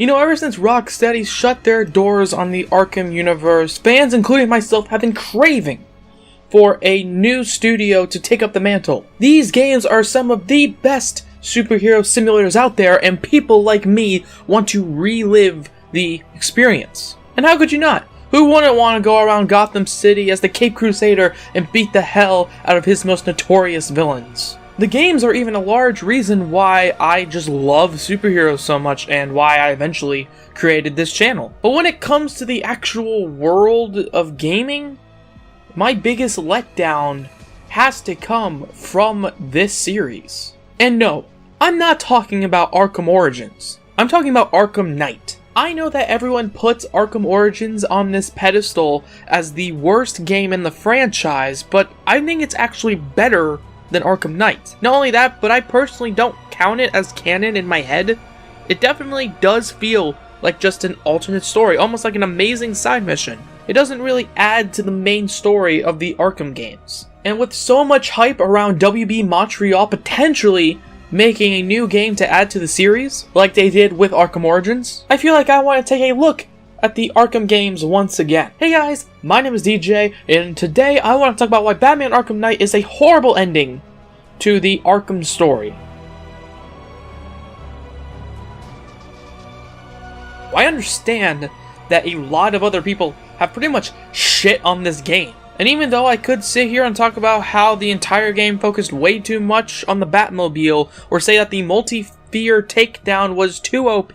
You know, ever since Rocksteady shut their doors on the Arkham universe, fans, including myself, have been craving for a new studio to take up the mantle. These games are some of the best superhero simulators out there, and people like me want to relive the experience. And how could you not? Who wouldn't want to go around Gotham City as the Cape Crusader and beat the hell out of his most notorious villains? The games are even a large reason why I just love superheroes so much and why I eventually created this channel. But when it comes to the actual world of gaming, my biggest letdown has to come from this series. And no, I'm not talking about Arkham Origins. I'm talking about Arkham Knight. I know that everyone puts Arkham Origins on this pedestal as the worst game in the franchise, but I think it's actually better than Arkham Knight. Not only that, but I personally don't count it as canon in my head. It definitely does feel like just an alternate story, almost like an amazing side mission. It doesn't really add to the main story of the Arkham games. And with so much hype around WB Montreal potentially making a new game to add to the series, like they did with Arkham Origins, I feel like I want to take a look at the Arkham games once again. Hey guys, my name is DJ, and today I want to talk about why Batman Arkham Knight is a horrible ending to the Arkham story. I understand that a lot of other people have pretty much shit on this game. And even though I could sit here and talk about how the entire game focused way too much on the Batmobile, or say that the multi-fear takedown was too OP,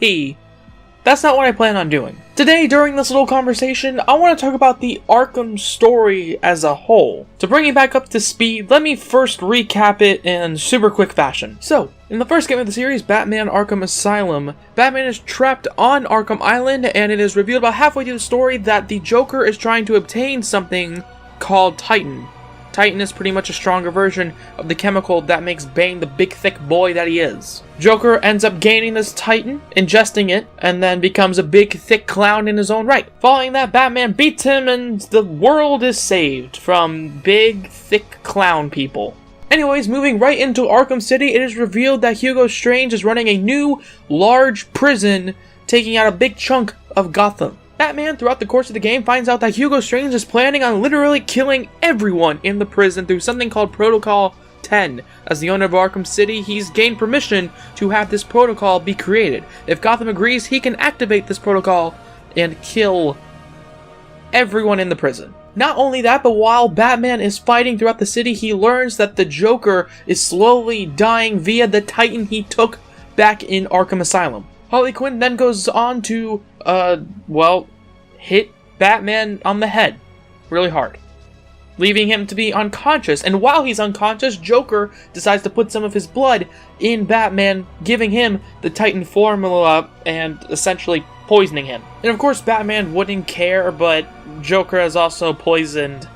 that's not what I plan on doing. Today, during this little conversation, I want to talk about the Arkham story as a whole. To bring it back up to speed, let me first recap it in super quick fashion. So, in the first game of the series, Batman Arkham Asylum, Batman is trapped on Arkham Island, and it is revealed about halfway through the story that the Joker is trying to obtain something called Titan. Titan is pretty much a stronger version of the chemical that makes Bane the big thick boy that he is. Joker ends up gaining this Titan, ingesting it, and then becomes a big thick clown in his own right. Following that, Batman beats him and the world is saved from big thick clown people. Anyways, moving right into Arkham City, it is revealed that Hugo Strange is running a new, large prison, taking out a big chunk of Gotham. Batman, throughout the course of the game, finds out that Hugo Strange is planning on literally killing everyone in the prison through something called Protocol 10. As the owner of Arkham City, he's gained permission to have this protocol be created. If Gotham agrees, he can activate this protocol and kill everyone in the prison. Not only that, but while Batman is fighting throughout the city, he learns that the Joker is slowly dying via the Titan he took back in Arkham Asylum. Harley Quinn then goes on to, hit Batman on the head really hard, leaving him to be unconscious. And while he's unconscious, Joker decides to put some of his blood in Batman, giving him the Titan formula and essentially poisoning him. And of course, Batman wouldn't care, but Joker has also poisoned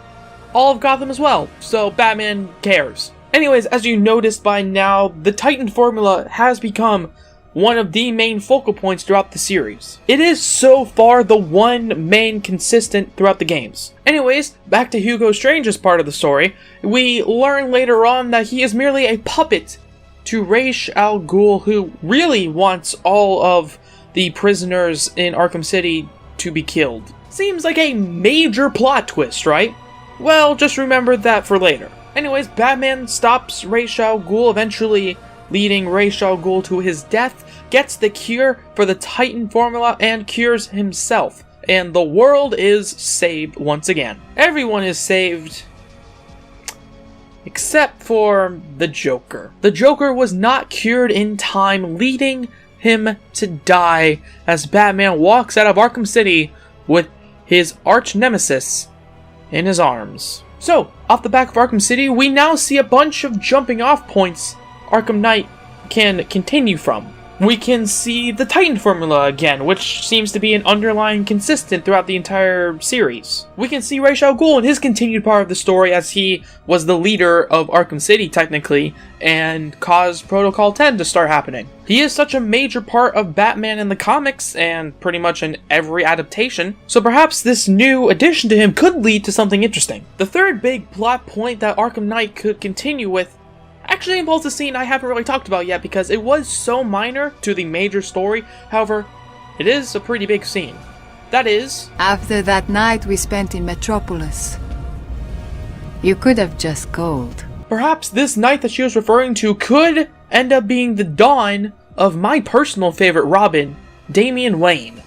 all of Gotham as well, so Batman cares. Anyways, as you noticed by now, the Titan formula has become one of the main focal points throughout the series. It is so far the one main consistent throughout the games. Anyways, back to Hugo Strange's part of the story. We learn later on that he is merely a puppet to Ra's al Ghul, who really wants all of the prisoners in Arkham City to be killed. Seems like a major plot twist, right? Well, just remember that for later. Anyways, Batman stops Ra's al Ghul, eventually leading Ra's al Ghul to his death, gets the cure for the Titan formula, and cures himself. And the world is saved once again. Everyone is saved, except for the Joker. The Joker was not cured in time, leading him to die as Batman walks out of Arkham City with his arch nemesis in his arms. So, off the back of Arkham City, we now see a bunch of jumping off points Arkham Knight can continue from. We can see the Titan formula again, which seems to be an underlying consistent throughout the entire series. We can see Ra's al Ghul in his continued part of the story, as he was the leader of Arkham City technically, and caused Protocol 10 to start happening. He is such a major part of Batman in the comics, and pretty much in every adaptation, so perhaps this new addition to him could lead to something interesting. The third big plot point that Arkham Knight could continue with actually involves a scene I haven't really talked about yet because it was so minor to the major story. However, It is a pretty big scene. That is, After that night we spent in Metropolis, you could have just called. perhaps this night that she was referring to could end up being the dawn of my personal favorite Robin, Damian Wayne,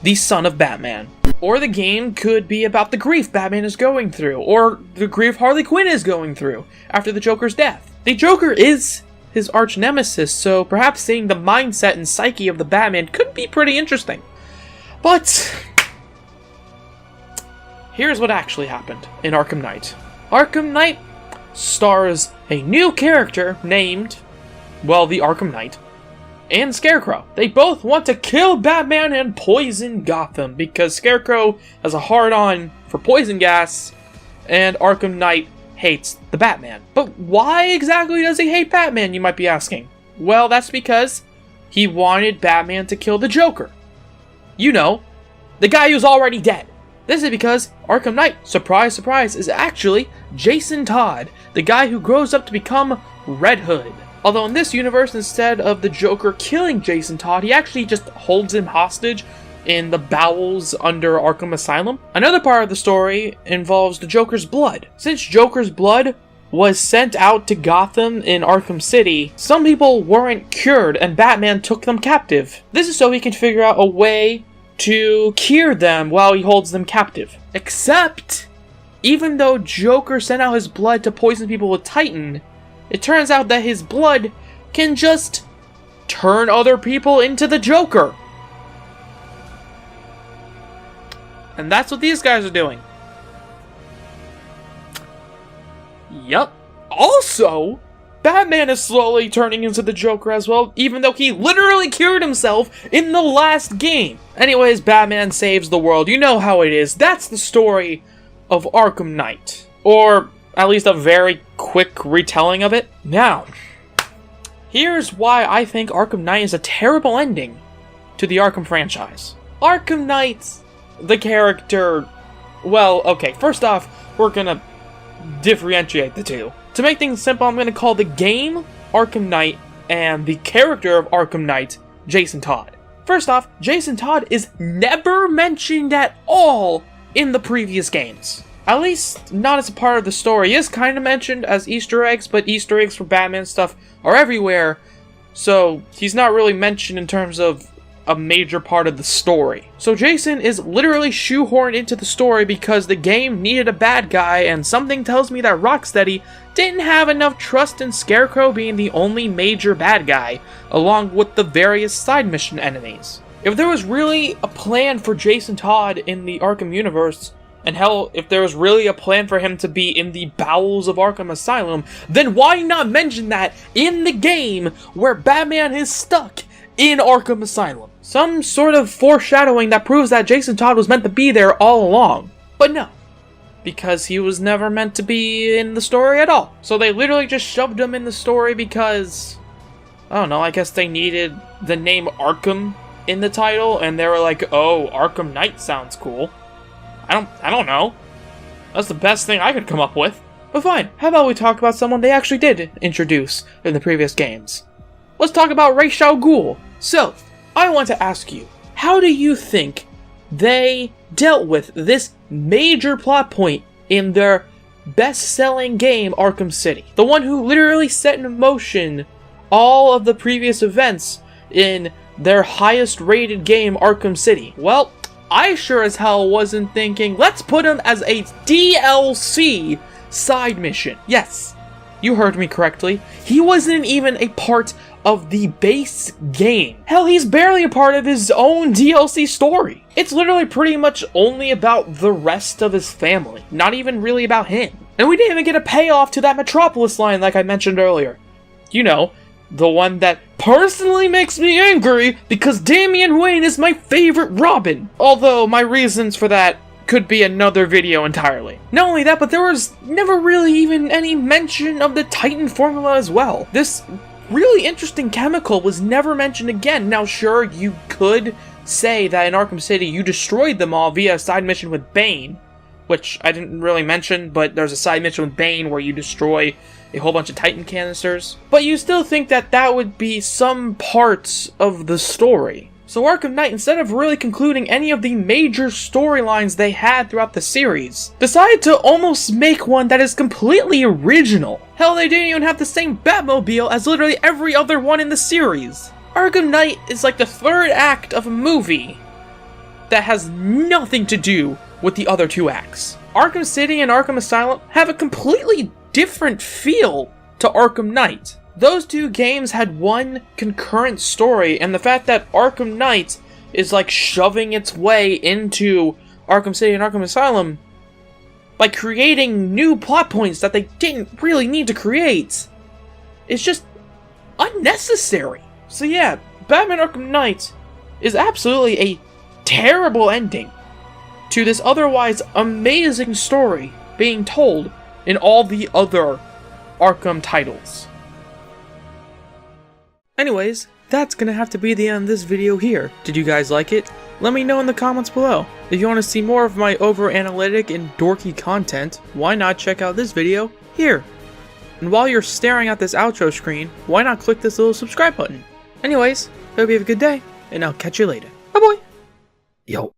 the son of Batman. Or the game could be about the grief Batman is going through, or the grief Harley Quinn is going through after the Joker's death. The Joker is his arch nemesis, so perhaps seeing the mindset and psyche of the Batman could be pretty interesting. But here's what actually happened in Arkham Knight. Arkham Knight stars a new character named, well, the Arkham Knight, and Scarecrow. They both want to kill Batman and poison Gotham because Scarecrow has a hard-on for poison gas and Arkham Knight hates the Batman. But why exactly does he hate Batman, you might be asking? Well, that's because he wanted Batman to kill the Joker. You know, the guy who's already dead. This is because Arkham Knight, surprise surprise, is actually Jason Todd, the guy who grows up to become Red Hood. Although in this universe, instead of the Joker killing Jason Todd, he actually just holds him hostage in the bowels under Arkham Asylum. Another part of the story involves the Joker's blood. Since Joker's blood was sent out to Gotham in Arkham City, some people weren't cured and Batman took them captive. This is so he can figure out a way to cure them while he holds them captive. Except, even though Joker sent out his blood to poison people with Titan, it turns out that his blood can just turn other people into the Joker. And that's what these guys are doing. Yup. Also, Batman is slowly turning into the Joker as well, even though he literally cured himself in the last game. Anyways, Batman saves the world. You know how it is. That's the story of Arkham Knight. Or at least a very quick retelling of it. Now, here's why I think Arkham Knight is a terrible ending to the Arkham franchise. Arkham Knight, the character, well, okay, first off, we're gonna differentiate the two. To make things simple, I'm gonna call the game Arkham Knight and the character of Arkham Knight Jason Todd. First off, Jason Todd is never mentioned at all in the previous games. At least, not as a part of the story. He is kind of mentioned as Easter eggs, but Easter eggs for Batman stuff are everywhere, so he's not really mentioned in terms of a major part of the story. So Jason is literally shoehorned into the story because the game needed a bad guy, and something tells me that Rocksteady didn't have enough trust in Scarecrow being the only major bad guy, along with the various side mission enemies. If there was really a plan for Jason Todd in the Arkham universe, and hell, if there was really a plan for him to be in the bowels of Arkham Asylum, then why not mention that in the game where Batman is stuck in Arkham Asylum? Some sort of foreshadowing that proves that Jason Todd was meant to be there all along. But no, because he was never meant to be in the story at all. So they literally just shoved him in the story because, I don't know, I guess they needed the name Arkham in the title, and they were like, oh, Arkham Knight sounds cool. I don't know. That's the best thing I could come up with. But fine, how about we talk about someone they actually did introduce in the previous games? Let's talk about Ra's al Ghul. So, I want to ask you, how do you think they dealt with this major plot point in their best-selling game, Arkham City? The one who literally set in motion all of the previous events in their highest-rated game, Arkham City. Well, I sure as hell wasn't thinking, let's put him as a DLC side mission. Yes, you heard me correctly. He wasn't even a part of the base game. Hell, he's barely a part of his own DLC story. It's literally pretty much only about the rest of his family, not even really about him. And we didn't even get a payoff to that Metropolis line like I mentioned earlier. You know, the one that personally makes me angry because Damian Wayne is my favorite Robin. Although my reasons for that could be another video entirely. Not only that, but there was never really even any mention of the Titan formula as well. This really interesting chemical was never mentioned again. Now sure, you could say that in Arkham City you destroyed them all via a side mission with Bane, which I didn't really mention, but there's a side mission with Bane where you destroy a whole bunch of Titan canisters. But you still think that that would be some parts of the story. So Arkham Knight, instead of really concluding any of the major storylines they had throughout the series, decided to almost make one that is completely original. Hell, they didn't even have the same Batmobile as literally every other one in the series. Arkham Knight is like the third act of a movie that has nothing to do with the other two acts. Arkham City and Arkham Asylum have a completely different feel to Arkham Knight. Those two games had one concurrent story, and the fact that Arkham Knight is like shoving its way into Arkham City and Arkham Asylum by creating new plot points that they didn't really need to create is just unnecessary. So yeah, Batman Arkham Knight is absolutely a terrible ending to this otherwise amazing story being told in all the other Arkham titles. Anyways, that's gonna have to be the end of this video here. Did you guys like it? Let me know in the comments below. If you want to see more of my over-analytic and dorky content, why not check out this video here? And while you're staring at this outro screen, why not click this little subscribe button? Anyways, hope you have a good day, and I'll catch you later. Bye-bye! Yo.